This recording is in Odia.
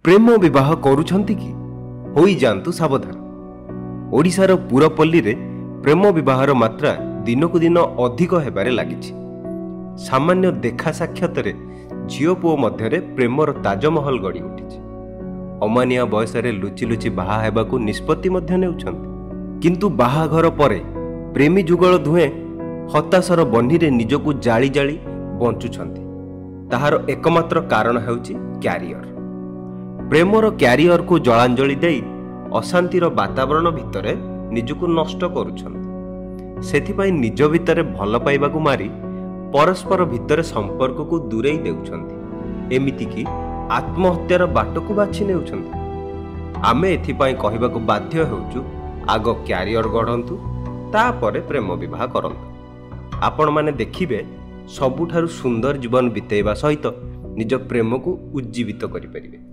ପ୍ରେମ ବିବାହ କରୁଛନ୍ତି କି? ହୋଇଯାଆନ୍ତୁ ସାବଧାନ। ଓଡ଼ିଶାର ପୁରପଲ୍ଲୀରେ ପ୍ରେମ ବିବାହର ମାତ୍ରା ଦିନକୁ ଦିନ ଅଧିକ ହେବାରେ ଲାଗିଛି। ସାମାନ୍ୟ ଦେଖା ସାକ୍ଷାତରେ ଝିଅ ପୁଅ ମଧ୍ୟରେ ପ୍ରେମର ତାଜମହଲ ଗଢ଼ି ଉଠିଛି। ଅମାନିଆ ବୟସରେ ଲୁଚି ଲୁଚି ବାହା ହେବାକୁ ନିଷ୍ପତ୍ତି ମଧ୍ୟ ନେଉଛନ୍ତି। କିନ୍ତୁ ବାହାଘର ପରେ ପ୍ରେମୀ ଯୁଗଳ ଦୁହେଁ ହତାଶର ବହ୍ନିରେ ନିଜକୁ ଜାଳି ଜାଳି ବଞ୍ଚୁଛନ୍ତି। ତାହାର ଏକମାତ୍ର କାରଣ ହେଉଛି କ୍ୟାରିୟର। ପ୍ରେମର କ୍ୟାରିୟରକୁ ଜଳାଞ୍ଜଳି ଦେଇ ଅଶାନ୍ତିର ବାତାବରଣ ଭିତରେ ନିଜକୁ ନଷ୍ଟ କରୁଛନ୍ତି। ସେଥିପାଇଁ ନିଜ ଭିତରେ ଭଲ ପାଇବାକୁ ମାରି ପରସ୍ପର ଭିତରେ ସମ୍ପର୍କକୁ ଦୂରେଇ ଦେଉଛନ୍ତି। ଏମିତିକି ଆତ୍ମହତ୍ୟାର ବାଟକୁ ବାଛି ନେଉଛନ୍ତି। ଆମେ ଏଥିପାଇଁ କହିବାକୁ ବାଧ୍ୟ ହେଉଛୁ, ଆଗ କ୍ୟାରିୟର ଗଢ଼ନ୍ତୁ, ତାପରେ ପ୍ରେମ ବିବାହ କରନ୍ତୁ। ଆପଣମାନେ ଦେଖିବେ ସବୁଠାରୁ ସୁନ୍ଦର ଜୀବନ ବିତେଇବା ସହିତ ନିଜ ପ୍ରେମକୁ ଉଜ୍ଜୀବିତ କରିପାରିବେ।